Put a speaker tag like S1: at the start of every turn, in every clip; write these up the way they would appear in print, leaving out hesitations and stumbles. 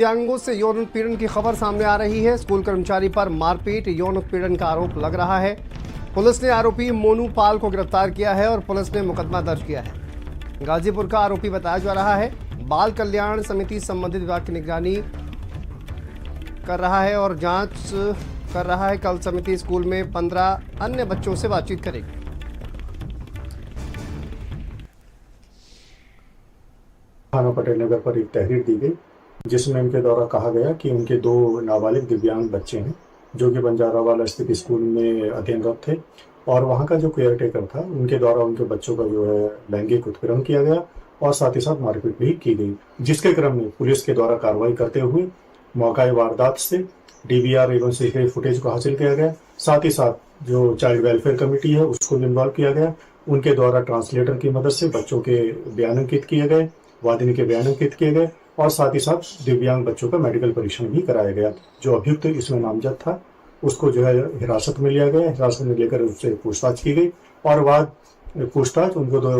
S1: दिव्यांगों से यौन उत्पीड़न की खबर सामने आ रही है। स्कूल कर्मचारी पर मारपीट, यौन उत्पीड़न का आरोप लग रहा है। पुलिस ने आरोपी मोनू पाल को गिरफ्तार किया है और पुलिस ने मुकदमा दर्ज किया है। गाजीपुर का आरोपी बताया जा रहा है। बाल कल्याण समिति संबंधित विभाग की निगरानी कर रहा है और जांच कर रहा है। कल समिति स्कूल में 15 अन्य बच्चों से बातचीत करेगी।
S2: थाना पटेल नगर पर एक तहरीर दी गई जिसमें इनके द्वारा कहा गया कि उनके 2 नाबालिग दिव्यांग बच्चे हैं जो कि बंजारावाला स्थित स्कूल में अध्ययनरत थे और वहां का जो केयर टेकर था उनके द्वारा उनके बच्चों का जो है लैंगिक उत्पीड़न किया गया और साथ ही साथ मारपीट भी की गई, जिसके क्रम में पुलिस के द्वारा कार्रवाई करते हुए मौका वारदात से डीवीआर एवं सीसीटीवी फुटेज को हासिल किया गया। साथ ही साथ जो चाइल्ड वेलफेयर कमेटी है उसको इन्वॉल्व किया गया। उनके द्वारा ट्रांसलेटर की मदद से बच्चों के बयान अंकित किए गए, वादिनी के बयान अंकित किए गए और साथ ही साथ दिव्यांग बच्चों का मेडिकल परीक्षण भी कराया गया। जो अभियुक्त इसमें नामजद था उसको जो है हिरासत में लिया गया। हिरासत में लेकर उससे पूछताछ की गई और बाद पूछताछ उनको तो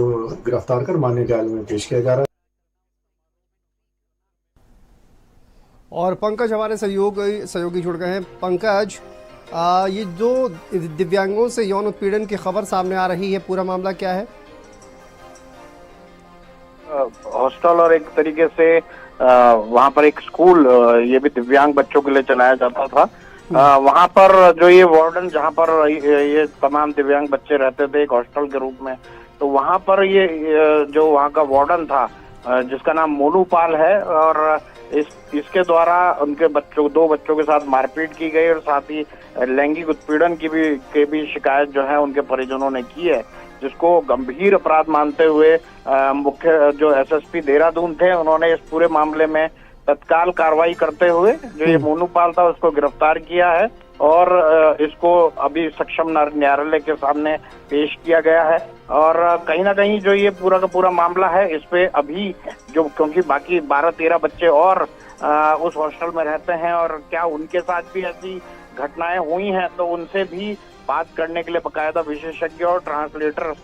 S2: गिरफ्तार कर माननीय न्यायालय में पेश किया जा रहा है।
S1: और पंकज हमारे सहयोगी जुड़ गए हैं। पंकज, ये जो दिव्यांगों से यौन उत्पीड़न की खबर सामने आ रही है, पूरा मामला क्या है?
S3: हॉस्टल और एक तरीके से वहाँ पर एक स्कूल ये भी दिव्यांग बच्चों के लिए चलाया जाता था। वहाँ पर जो ये वार्डन जहाँ पर ये तमाम दिव्यांग बच्चे रहते थे एक हॉस्टल के रूप में, तो वहाँ पर ये जो वहाँ का वार्डन था जिसका नाम मोनू पाल है और इसके द्वारा उनके 2 बच्चों के साथ मारपीट की गई और साथ ही लैंगिक उत्पीड़न की भी शिकायत जो है उनके परिजनों ने की है, जिसको गंभीर अपराध मानते हुए मुख्य जो एसएसपी देहरादून थे उन्होंने इस पूरे मामले में तत्काल कार्रवाई करते हुए जो ये मोनू पाल था उसको गिरफ्तार किया है और इसको अभी सक्षम न्यायालय के सामने पेश किया गया है। और कहीं ना कहीं जो ये पूरा का पूरा मामला है इस पे अभी जो क्योंकि बाकी 12-13 बच्चे और उस हॉस्टल में रहते हैं और क्या उनके साथ भी ऐसी घटनाएं हुई हैं तो उनसे भी बात करने के लिए बकायदा विशेषज्ञ और ट्रांसलेटर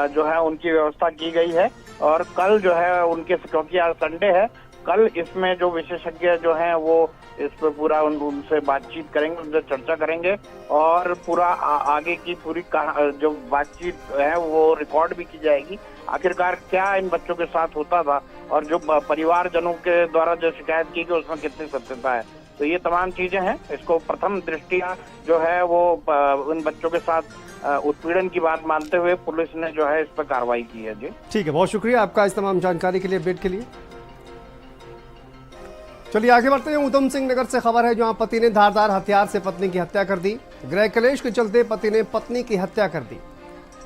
S3: जो है उनकी व्यवस्था की गई है। और कल जो है उनके, क्योंकि आज संडे है, कल इसमें जो विशेषज्ञ जो हैं वो इस पर पूरा उनसे बातचीत करेंगे, उनसे चर्चा करेंगे और पूरा आगे की पूरी जो बातचीत है वो रिकॉर्ड भी की जाएगी। आखिरकार क्या इन बच्चों के साथ होता था और जो परिवारजनों के द्वारा जो शिकायत की गई उसमें कितनी सत्यता है, तो ये तमाम चीजें हैं। इसको प्रथम दृष्टिया जो है वो उन बच्चों के साथ उत्पीड़न की बात मानते हुए पुलिस ने जो है इस पर कार्रवाई की है। जी
S1: ठीक है, बहुत शुक्रिया आपका इस तमाम जानकारी के लिए, अपडेट के लिए। चलिए आगे बढ़ते हैं। उधम सिंह नगर से खबर है जहां पति ने धारदार हथियार से पत्नी की हत्या कर दी। गृह कलेश के चलते पति ने पत्नी की हत्या कर दी।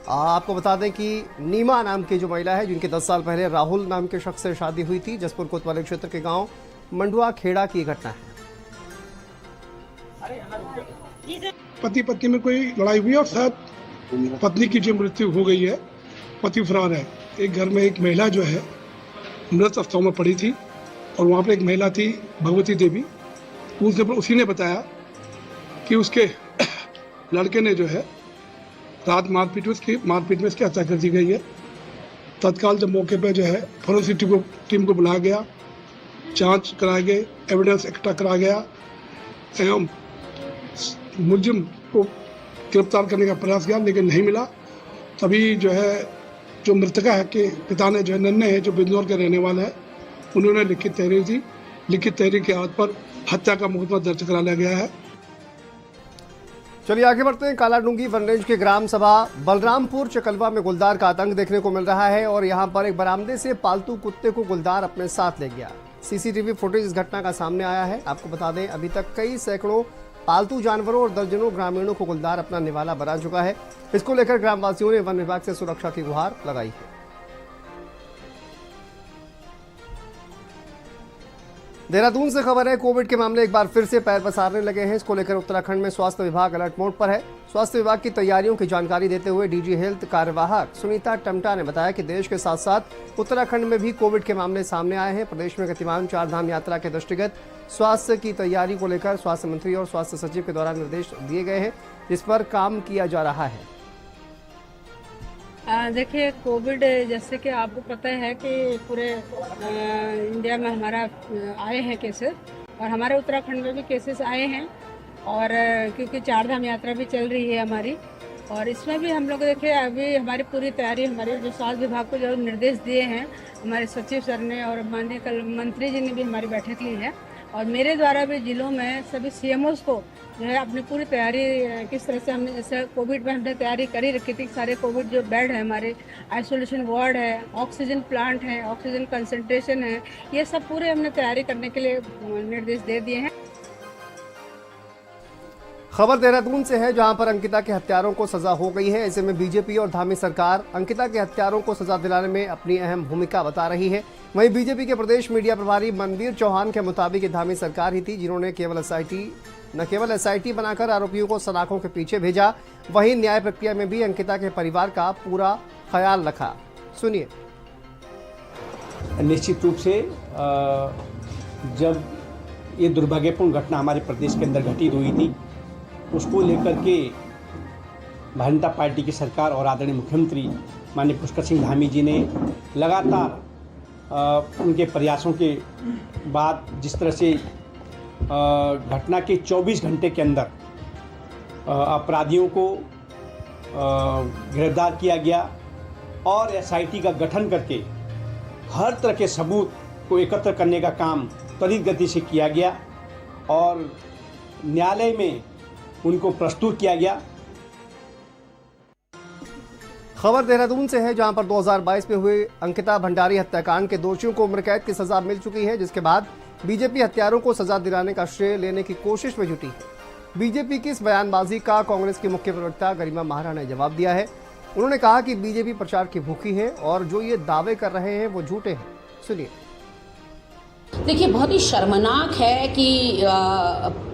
S1: आपको बता दें कि नीमा नाम की जो महिला है जिनके 10 साल पहले राहुल नाम के शख्स से शादी हुई थी, जसपुर कोतवाली क्षेत्र के गांव मंडुआ खेड़ा की घटना है।
S4: पति पत्नी में कोई लड़ाई हुई और शायद पत्नी की जो मृत्यु हो गई है, पति फरार है। एक घर में एक महिला जो है मृत अवस्था में पड़ी थी और वहाँ पर एक महिला थी भगवती देवी, उसी ने बताया कि उसके लड़के ने जो है रात मारपीट में इसकी हत्या कर दी गई है। तत्काल जब मौके पर जो है फोरेंसिक टीम को बुलाया गया, जांच कराया गया, एविडेंस इकट्ठा कराया गया एवं मुलजिम को गिरफ्तार करने का प्रयास किया लेकिन नहीं मिला। तभी जो है जो मृतका है के पिता ने जो है नन्हे है जो बिजनौर के रहने वाला है, उन्होंने लिखित तहरीर दी। लिखित तहरीर के आधार पर हत्या का मुकदमा दर्ज करा लिया गया है।
S1: चलिए आगे बढ़ते हैं। कालाडूंगी वन रेंज के ग्राम सभा बलरामपुर चकलवा में गुलदार का आतंक देखने को मिल रहा है और यहां पर एक बरामदे से पालतू कुत्ते को गुलदार अपने साथ ले गया। सीसीटीवी फुटेज इस घटना का सामने आया है। आपको बता दें अभी तक कई सैकड़ों पालतू जानवरों और दर्जनों ग्रामीणों को गुलदार अपना निवाला बना चुका है। इसको लेकर ग्रामवासियों ने वन विभाग से सुरक्षा की गुहार लगाई है। देहरादून से खबर है, कोविड के मामले एक बार फिर से पैर पसारने लगे हैं। इसको लेकर उत्तराखंड में स्वास्थ्य विभाग अलर्ट मोड पर है। स्वास्थ्य विभाग की तैयारियों की जानकारी देते हुए डीजी हेल्थ कार्यवाहक सुनीता टमटा ने बताया कि देश के साथ साथ उत्तराखंड में भी कोविड के मामले सामने आए हैं। प्रदेश में गतिमान 4 धाम यात्रा के दृष्टिगत स्वास्थ्य की तैयारी को लेकर स्वास्थ्य मंत्री और स्वास्थ्य सचिव के द्वारा निर्देश दिए गए हैं, जिस पर काम किया जा रहा है।
S5: देखिए, कोविड जैसे कि आपको पता है कि पूरे इंडिया में हमारा आए हैं केसेस, और हमारे उत्तराखंड में भी केसेस आए हैं। और क्योंकि चारधाम यात्रा भी चल रही है हमारी, और इसमें भी हम लोग देखिए अभी हमारी पूरी तैयारी, हमारे जो स्वास्थ्य विभाग को जो निर्देश दिए हैं हमारे सचिव सर ने, और माननीय कल मंत्री जी ने भी हमारी बैठक ली है, और मेरे द्वारा भी जिलों में सभी सीएमओस को जो है अपनी पूरी तैयारी, किस तरह से हमने जैसे कोविड में हमने तैयारी करी रखी थी। सारे कोविड जो बेड है हमारे, आइसोलेशन वार्ड है, ऑक्सीजन प्लांट है, ऑक्सीजन कंसंट्रेशन है, ये सब पूरे हमने तैयारी करने के लिए निर्देश दे दिए हैं।
S1: खबर देहरादून से है, जहां पर अंकिता के हत्यारों को सजा हो गई है। ऐसे में बीजेपी और धामी सरकार अंकिता के हत्यारों को सजा दिलाने में अपनी अहम भूमिका बता रही है। वहीं बीजेपी के प्रदेश मीडिया प्रभारी मनवीर चौहान के मुताबिक धामी सरकार ही थी जिन्होंने न केवल एसआईटी बनाकर आरोपियों को सलाखों के पीछे भेजा, वहीं न्याय प्रक्रिया में भी अंकिता के परिवार का पूरा ख्याल रखा। सुनिए।
S6: निश्चित रूप से जब ये दुर्भाग्यपूर्ण घटना हमारे प्रदेश के अंदर घटित हुई थी, उसको लेकर के भारतीय जनता पार्टी की सरकार और आदरणीय मुख्यमंत्री माननीय पुष्कर सिंह धामी जी ने लगातार उनके प्रयासों के बाद जिस तरह से घटना के 24 घंटे के अंदर अपराधियों को गिरफ्तार किया गया और एसआईटी का गठन करके हर तरह के सबूत को एकत्र करने का काम त्वरित गति से किया गया और न्यायालय में उनको प्रस्तुत किया गया।
S1: खबर देहरादून से है, जहां पर 2022 में हुए अंकिता भंडारी हत्याकांड के दोषियों को उम्र कैद की सजा मिल चुकी है, जिसके बाद बीजेपी हत्यारों को सजा दिलाने का श्रेय लेने की कोशिश में जुटी है। बीजेपी की इस बयानबाजी का कांग्रेस की मुख्य प्रवक्ता गरिमा महारा ने जवाब दिया है। उन्होंने कहा कि बीजेपी प्रचार की भूखी है और जो ये दावे कर रहे हैं वो झूठे हैं। सुनिए।
S7: देखिए, बहुत ही शर्मनाक है कि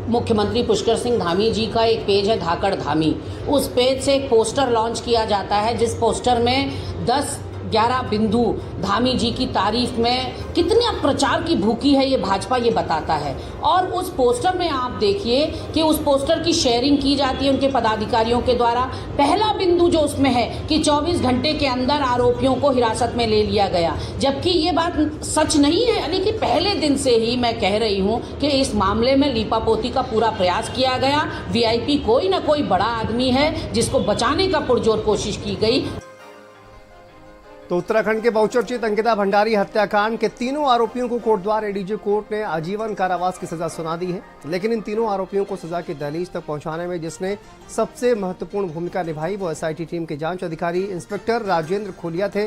S7: मुख्यमंत्री पुष्कर सिंह धामी जी का एक पेज है धाकड़ धामी, उस पेज से एक पोस्टर लॉन्च किया जाता है जिस पोस्टर में 10-11 बिंदु धामी जी की तारीफ में कितने प्रचार की भूखी है ये भाजपा, ये बताता है। और उस पोस्टर में आप देखिए कि उस पोस्टर की शेयरिंग की जाती है उनके पदाधिकारियों के द्वारा। पहला बिंदु जो उसमें है कि 24 घंटे के अंदर आरोपियों को हिरासत में ले लिया गया, जबकि ये बात सच नहीं है। यानी कि पहले दिन से ही मैं कह रही हूँ कि इस मामले में लीपापोती का पूरा प्रयास किया गया। वीआईपी कोई ना कोई बड़ा आदमी है जिसको बचाने का पुरजोर कोशिश की गई।
S1: तो उत्तराखंड के बहुचर्चित अंकिता भंडारी हत्याकांड के तीनों आरोपियों को कोटद्वार एडीजे कोर्ट ने आजीवन कारावास की सजा सुना दी है। लेकिन इन तीनों आरोपियों को सजा की दहलीज तक पहुंचाने में जिसने सबसे महत्वपूर्ण भूमिका निभाई वो एसआईटी टीम के जांच अधिकारी इंस्पेक्टर राजेंद्र खोलिया थे।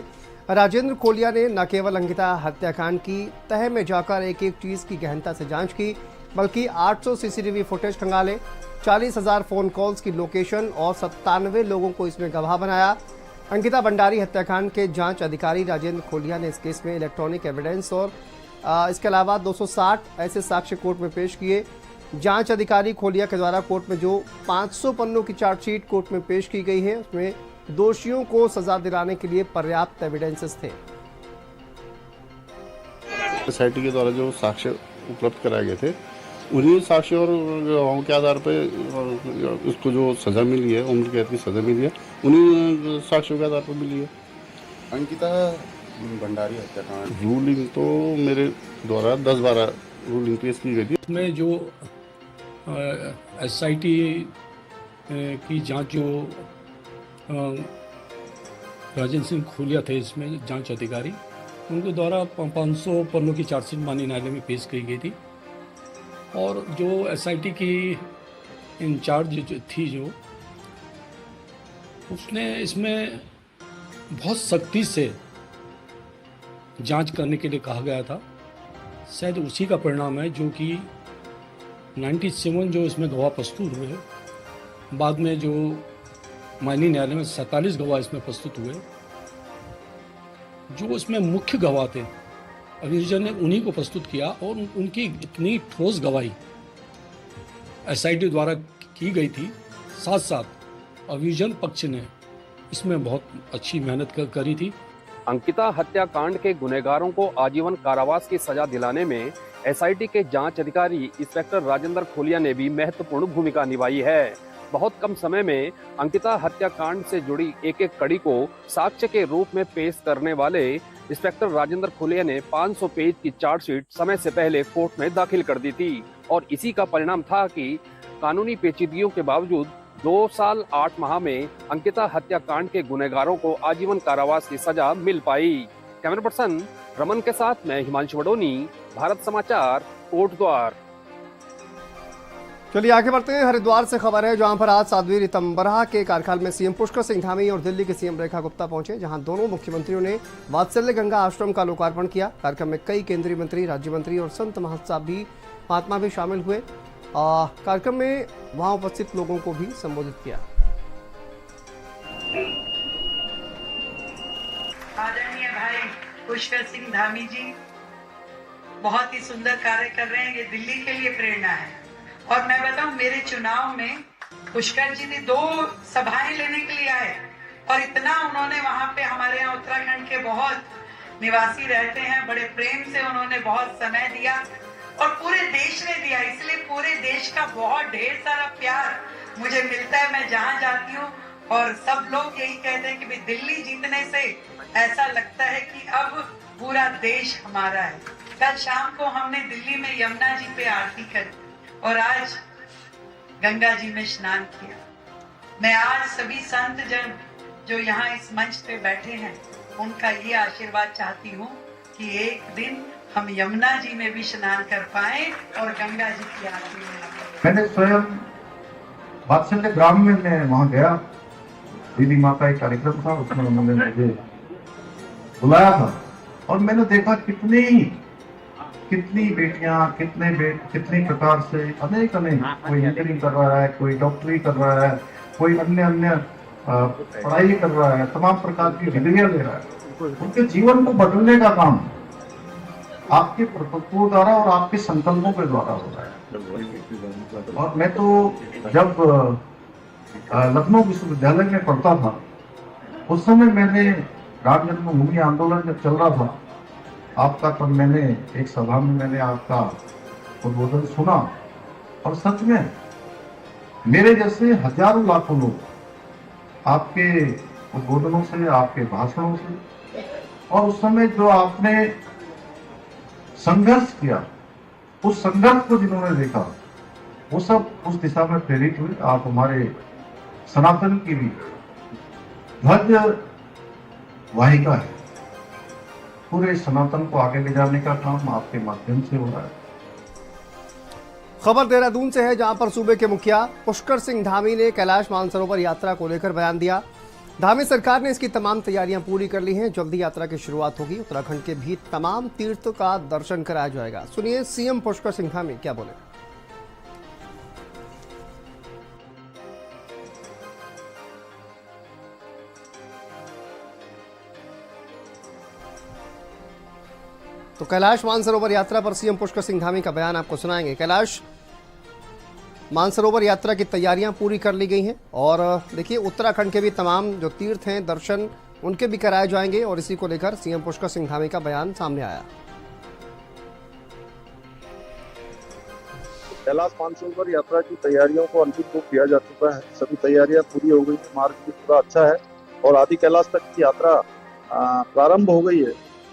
S1: राजेंद्र खोलिया ने न केवल अंकिता हत्याकांड की तह में जाकर एक एक चीज की गहनता से जांच की, बल्कि 800 सीसीटीवी फुटेज खंगाले, 40,000 फोन कॉल्स की लोकेशन और 97 लोगों को इसमें गवाह बनाया। अंकिता भंडारी हत्याकांड के जांच अधिकारी राजेंद्र खोलिया ने इस केस में इलेक्ट्रॉनिक एविडेंस और इसके अलावा 260 ऐसे साक्ष्य कोर्ट में पेश किए। जांच अधिकारी खोलिया के द्वारा कोर्ट में जो 500 पन्नों की चार्जशीट कोर्ट में पेश की गई है उसमें दोषियों को सजा दिलाने के लिए पर्याप्त एविडेंसेस थे।
S8: एसआईटी के द्वारा जो साक्ष्य उपलब्ध कराए गए थे उन्हीं साक्ष्य और गवाहों के आधार पर उसको जो सजा मिली है, उम्र कैद की सजा मिली है, उन्हीं साक्ष्यों के आधार पर मिली है।
S9: अंकिता भंडारी हत्याकांड
S8: रूलिंग तो मेरे द्वारा 10-12 रूलिंग पेश की गई थी।
S10: इसमें जो एसआईटी की जांच जो राजेंद्र सिंह खोलिया थे इसमें जांच अधिकारी, उनके द्वारा 500 पन्नों की चार्जशीट माननीय न्यायालय में पेश की गई थी। और जो एसआईटी की इंचार्ज थी जो उसने इसमें बहुत सख्ती से जांच करने के लिए कहा गया था। शायद उसी का परिणाम है जो कि 97 जो इसमें गवाह प्रस्तुत हुए, बाद में जो माननीय न्यायालय में 47 गवाह इसमें प्रस्तुत हुए। जो इसमें मुख्य गवाह थे अभियोजन ने उन्हीं को प्रस्तुत किया और उनकी इतनी ठोस गवाही एसआईटी द्वारा की गई थी। साथ साथ अभियोजन पक्ष ने इसमें बहुत अच्छी मेहनत करी थी।
S11: अंकिता हत्याकांड के गुनहगारों को आजीवन कारावास की सजा दिलाने में एसआईटी के जांच अधिकारी इंस्पेक्टर राजेंद्र खोलिया ने भी महत्वपूर्ण भूमिका निभाई है। बहुत कम समय में अंकिता हत्याकांड से जुड़ी एक एक कड़ी को साक्ष्य के रूप में पेश करने वाले इंस्पेक्टर राजेंद्र खोलिया ने 500 पेज की चार्जशीट समय से पहले कोर्ट में दाखिल कर दी थी और इसी का परिणाम था कि कानूनी पेचीदगियों के बावजूद 2 साल 8 माह में अंकिता हत्याकांड के गुनहगारों को आजीवन कारावास की सजा मिल पाई। कैमरा पर्सन रमन के साथ मैं हिमांशु वडोनी, भारत समाचार, कोटद्वार।
S1: चलिए आगे बढ़ते हैं। हरिद्वार से खबर है जहां पर आज साध्वी रीतम्बरा के कार्यकाल में सीएम पुष्कर सिंह धामी और दिल्ली की सीएम रेखा गुप्ता पहुंचे, जहां दोनों मुख्यमंत्रियों ने वात्सल्य गंगा आश्रम का लोकार्पण किया। कार्यक्रम में कई केंद्रीय मंत्री, राज्य मंत्री और संत महात्मा भी शामिल हुए। कार्यक्रम में वहां उपस्थित लोगों को भी संबोधित किया।
S12: आदरणीय भाई पुष्कर सिंह धामी जी बहुत ही सुंदर कार्य कर रहे हैं, ये दिल्ली के लिए प्रेरणा है। और मैं बताऊं, मेरे चुनाव में पुष्कर जी ने 2 सभाएं लेने के लिए आए और इतना उन्होंने वहां पे, हमारे यहाँ उत्तराखंड के बहुत निवासी रहते हैं, बड़े प्रेम से उन्होंने बहुत समय दिया और पूरे देश ने दिया, इसलिए पूरे देश का बहुत ढेर सारा प्यार मुझे मिलता है मैं जहाँ जाती हूँ। और सब लोग यही कहते हैं कि भाई दिल्ली जीतने से ऐसा लगता है कि अब पूरा देश हमारा है। कल शाम को हमने दिल्ली में यमुना जी पे आरती करी और आज गंगा जी में स्नान किया। मैं आज सभी संत जन जो यहाँ इस मंच पे बैठे हैं उनका ये आशीर्वाद चाहती हूँ कि एक दिन हम यमुना जी में भी स्नान कर पाए और गंगा जी की आरती में।
S13: मैंने स्वयं वात्सल्य ग्राम में मैं वहाँ गया, दीदी माँ का एक कार्यक्रम था, उसमें उन्होंने मुझे बुलाया था और मैंने देखा कितनी बेटियां, कितनी प्रकार से अनेक कोई इंजीनियरिंग कर रहा है, कोई डॉक्टरी कर रहा है, कोई अन्य पढ़ाई कर रहा है, तमाम प्रकार की डिग्रियां ले रहा है। उनके जीवन को बदलने का काम आपके प्रभुत्व द्वारा और आपके संकल्पों के द्वारा हो रहा है। और मैं तो जब लखनऊ विश्वविद्यालय में पढ़ता था उस समय मैंने राम जन्मभूमि आंदोलन जब चल रहा था आपका, तब मैंने एक सभा में मैंने आपका उद्बोधन सुना और सच में मेरे जैसे हजारों लाखों लोग आपके उद्बोधनों से, आपके भाषणों से और उस समय जो आपने संघर्ष किया, उस संघर्ष को जिन्होंने देखा वो सब उस दिशा में प्रेरित हुए। आप हमारे सनातन की भी ध्वज वाहिका है, पूरे सनातन को आगे ले जाने का काम आपके माध्यम से हो रहा है।
S1: खबर देहरादून से है जहां पर सूबे के मुखिया पुष्कर सिंह धामी ने कैलाश मानसरोवर यात्रा को लेकर बयान दिया। धामी सरकार ने इसकी तमाम तैयारियां पूरी कर ली हैं, जल्दी यात्रा की शुरुआत होगी। उत्तराखंड के भी तमाम तीर्थ का दर्शन कराया जाएगा। सुनिए सीएम पुष्कर सिंह धामी क्या बोले। तो कैलाश मानसरोवर यात्रा पर सीएम पुष्कर सिंह धामी का बयान आपको सुनाएंगे। कैलाश मानसरोवर यात्रा की तैयारियां पूरी कर ली गई हैं और देखिए उत्तराखंड के भी तमाम जो तीर्थ हैं, दर्शन उनके भी कराए जाएंगे और इसी को लेकर सीएम पुष्कर सिंह धामी का बयान सामने आया।
S14: कैलाश मानसरोवर यात्रा की तैयारियों को अंतिम रूप दिया जा चुका है, सभी तैयारियां पूरी हो गई, मार्ग भी पूरा अच्छा है और आदि कैलाश तक की यात्रा प्रारंभ हो गई है।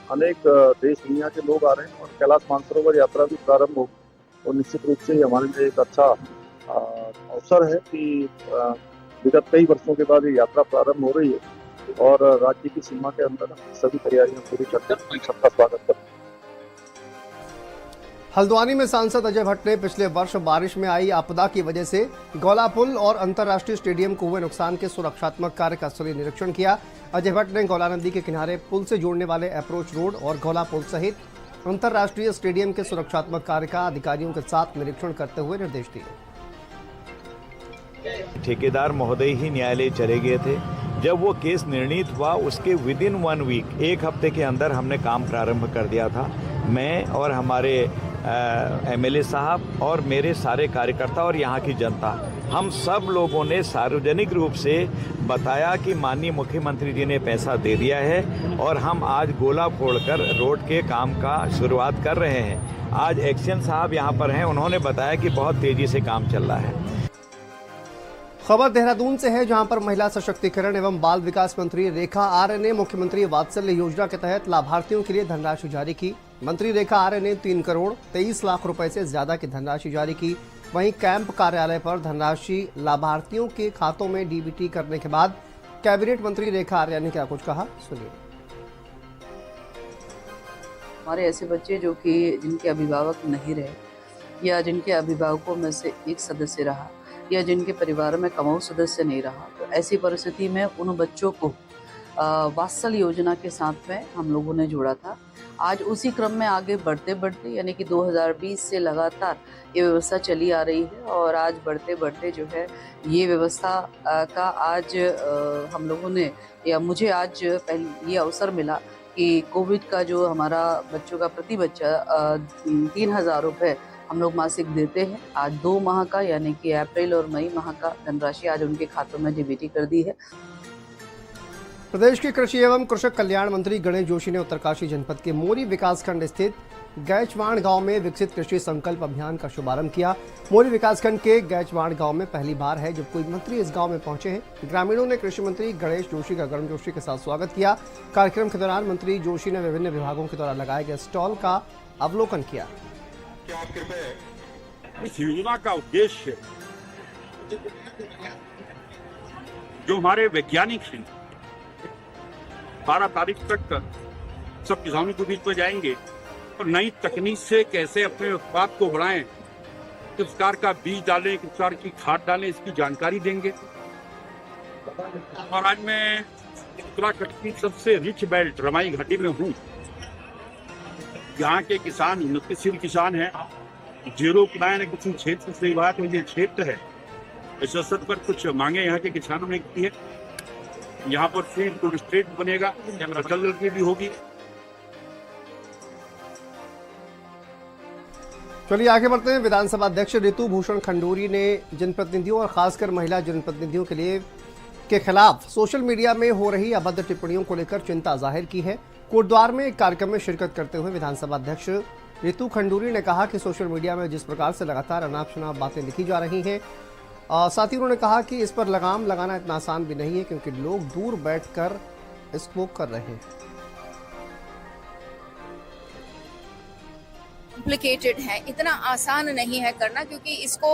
S14: अनेक देश दुनिया के लोग आ रहे हैं और कैलाश मानसरोवर यात्रा भी प्रारंभ हो और निश्चित रूप से हमारे लिए एक अच्छा अवसर है कि विगत कई वर्षों के बाद ये यात्रा प्रारंभ हो रही है और राज्य की सीमा के अंदर सभी तैयारियां पूरी करके सबका स्वागत करते हैं।
S1: हल्द्वानी में सांसद अजय भट्ट ने पिछले वर्ष बारिश में आई आपदा की वजह से गौला पुल और अंतर्राष्ट्रीय स्टेडियम को हुए नुकसान के सुरक्षात्मक कार्य का स्थलीय निरीक्षण किया। अजय भट्ट ने गौला नदी के किनारे पुल से जोड़ने वाले अप्रोच रोड और गौला पुल सहित अंतर्राष्ट्रीय स्टेडियम के सुरक्षात्मक कार्य का अधिकारियों के साथ निरीक्षण करते हुए निर्देश दिए।
S15: ठेकेदार महोदय ही न्यायालय चले गए थे। जब वो केस निर्णीत हुआ उसके विदिन 1 वीक, एक हफ्ते के अंदर हमने काम प्रारंभ कर दिया था। मैं और हमारे एमएलए साहब और मेरे सारे कार्यकर्ता और यहाँ की जनता, हम सब लोगों ने सार्वजनिक रूप से बताया कि माननीय मुख्यमंत्री जी ने पैसा दे दिया है और हम आज गोला फोड़कर रोड के काम का शुरुआत कर रहे हैं। आज एक्शन साहब यहाँ पर हैं, उन्होंने बताया कि बहुत तेज़ी से काम चल रहा है।
S1: खबर देहरादून से है, जहां पर महिला सशक्तिकरण एवं बाल विकास मंत्री रेखा आर्य ने मुख्यमंत्री वात्सल्य योजना के तहत लाभार्थियों के लिए धनराशि जारी की। मंत्री रेखा आर्य ने 3 करोड़ 23 लाख रुपए से ज्यादा की धनराशि जारी की। वहीं कैंप कार्यालय पर धनराशि लाभार्थियों के खातों में डीबीटी करने के बाद कैबिनेट मंत्री रेखा आर्य ने क्या कुछ कहा, सुनिए।
S16: हमारे ऐसे बच्चे जो कि जिनके अभिभावक नहीं रहे या जिनके अभिभावकों में से एक सदस्य रहा या जिनके परिवार में कमाऊ सदस्य नहीं रहा, तो ऐसी परिस्थिति में उन बच्चों को वात्सल्य योजना के साथ में हम लोगों ने जोड़ा था। आज उसी क्रम में आगे बढ़ते बढ़ते यानी कि 2020 से लगातार ये व्यवस्था चली आ रही है और आज बढ़ते बढ़ते जो है ये व्यवस्था का आज हम लोगों ने या मुझे आज पहले ये अवसर मिला कि कोविड का जो हमारा बच्चों का प्रति बच्चा 3,000 रुपये हम लोग मासिक देते हैं। आज 2 माह का यानी कि अप्रैल और मई माह का धनराशि आज उनके खातों में डीबीटी कर दी है।
S1: प्रदेश के कृषि एवं कृषक कल्याण मंत्री गणेश जोशी ने उत्तरकाशी जनपद के मोरी विकासखंड स्थित गैचवाण गांव में विकसित कृषि संकल्प अभियान का शुभारंभ किया। मोरी विकासखंड के गैचवाण गांव में पहली बार है जब कोई मंत्री इस गांव में पहुंचे हैं। ग्रामीणों ने कृषि मंत्री गणेश जोशी का गर्मजोशी के साथ स्वागत किया। कार्यक्रम के दौरान मंत्री जोशी ने विभिन्न विभागों के द्वारा लगाए गए स्टॉल का अवलोकन किया।
S17: इस योजना का उद्देश्य जो हमारे वैज्ञानिक हैं 12 तारीख तक सब किसानों के बीच में जाएंगे और नई तकनीक से कैसे अपने उत्पाद को बढ़ाएं, किस प्रकार का बीज डालें, किस प्रकार की खाद डालें, इसकी जानकारी देंगे। और आज मैं उत्तराखंड की सबसे रिच बेल्ट रमाई घाटी में हूँ। यहाँ के किसान उन्नतिशील किसान हैं, जीरो प्लान है, कुछ क्षेत्र से बात है, ये क्षेत्र है। इस अवसर पर कुछ मांगे यहाँ के किसानों ने की है। यहाँ पर फील्ड टू स्टेट बनेगा, फसल की भी होगी।
S1: चलिए आगे बढ़ते हैं। विधानसभा अध्यक्ष ऋतु भूषण खंडूरी ने जनप्रतिनिधियों और खासकर महिला जनप्रतिनिधियों के खिलाफ सोशल मीडिया में हो रही अभद्र टिप्पणियों को लेकर चिंता जाहिर की है। कोटद्वार में एक कार्यक्रम में शिरकत करते हुए विधानसभा अध्यक्ष ऋतु खंडूरी ने कहा कि सोशल मीडिया में जिस प्रकार से लगातार अनाप शनाप बातें लिखी जा रही हैं, साथ ही उन्होंने कहा कि इस पर लगाम लगाना इतना आसान भी नहीं है क्योंकि लोग दूर बैठकर इसको कर रहे हैं।
S18: कॉम्प्लिकेटेड है, इतना आसान नहीं है करना, क्योंकि इसको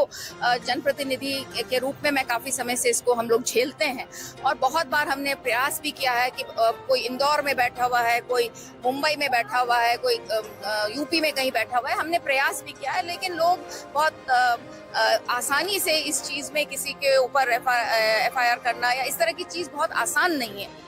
S18: जनप्रतिनिधि के रूप में मैं काफ़ी समय से इसको हम लोग झेलते हैं और बहुत बार हमने प्रयास भी किया है कि कोई इंदौर में बैठा हुआ है, कोई मुंबई में बैठा हुआ है, कोई यूपी में कहीं बैठा हुआ है, हमने प्रयास भी किया है, लेकिन लोग बहुत आसानी से इस चीज़ में किसी के ऊपर FIR करना या इस तरह की चीज़ बहुत आसान नहीं है।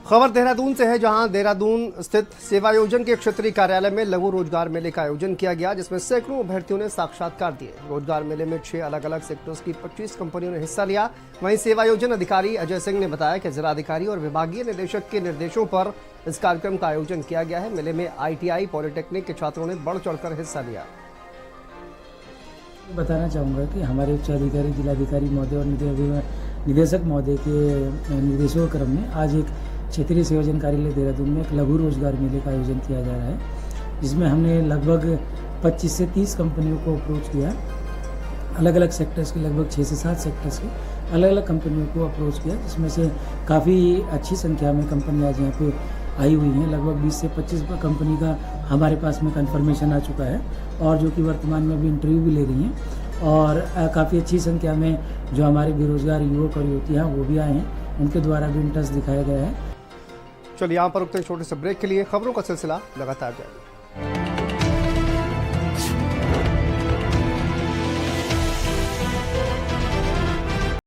S1: खबर देहरादून से है, जहां देहरादून स्थित सेवायोजन के क्षेत्रीय कार्यालय में लघु रोजगार मेले का आयोजन किया गया, जिसमें सैकड़ों अभ्यर्थियों ने साक्षात्कार दिए। रोजगार मेले में 6 अलग अलग सेक्टर्स की 25 कंपनियों ने हिस्सा लिया। वहीं सेवायोजन अधिकारी अजय सिंह ने बताया कि जिलाधिकारी और विभागीय निदेशक के निर्देशों पर इस कार्यक्रम का आयोजन किया गया है। मेले में ITI पॉलिटेक्निक के छात्रों ने बढ़ चढ़कर हिस्सा लिया।
S19: बताना चाहूँगा कि हमारे उच्चाधिकारी, जिलाधिकारी महोदय और निदेशक महोदय के निर्देशों क्रम में आज एक क्षेत्रीय सेवायोजन कार्यालय देहरादून में एक लघु रोजगार मेले का आयोजन किया जा रहा है, जिसमें हमने लगभग 25 से 30 कंपनियों को अप्रोच किया। अलग अलग सेक्टर्स के लगभग 6 से 7 सेक्टर्स के अलग अलग कंपनियों को अप्रोच किया, जिसमें से काफ़ी अच्छी संख्या में कंपनी आज यहाँ पे आई हुई हैं। लगभग 20 से 25 कंपनी का हमारे पास में कन्फर्मेशन आ चुका है और जो कि वर्तमान में भी इंटरव्यू भी ले रही हैं और काफ़ी अच्छी संख्या में जो हमारे बेरोजगार युवक और युवतियाँ वो भी आए हैं, उनके द्वारा भी इंटरेस्ट दिखाया गया है।
S1: चलिए यहाँ पर रुकते हैं छोटे से ब्रेक के लिए। खबरों का सिलसिला लगातार जारी।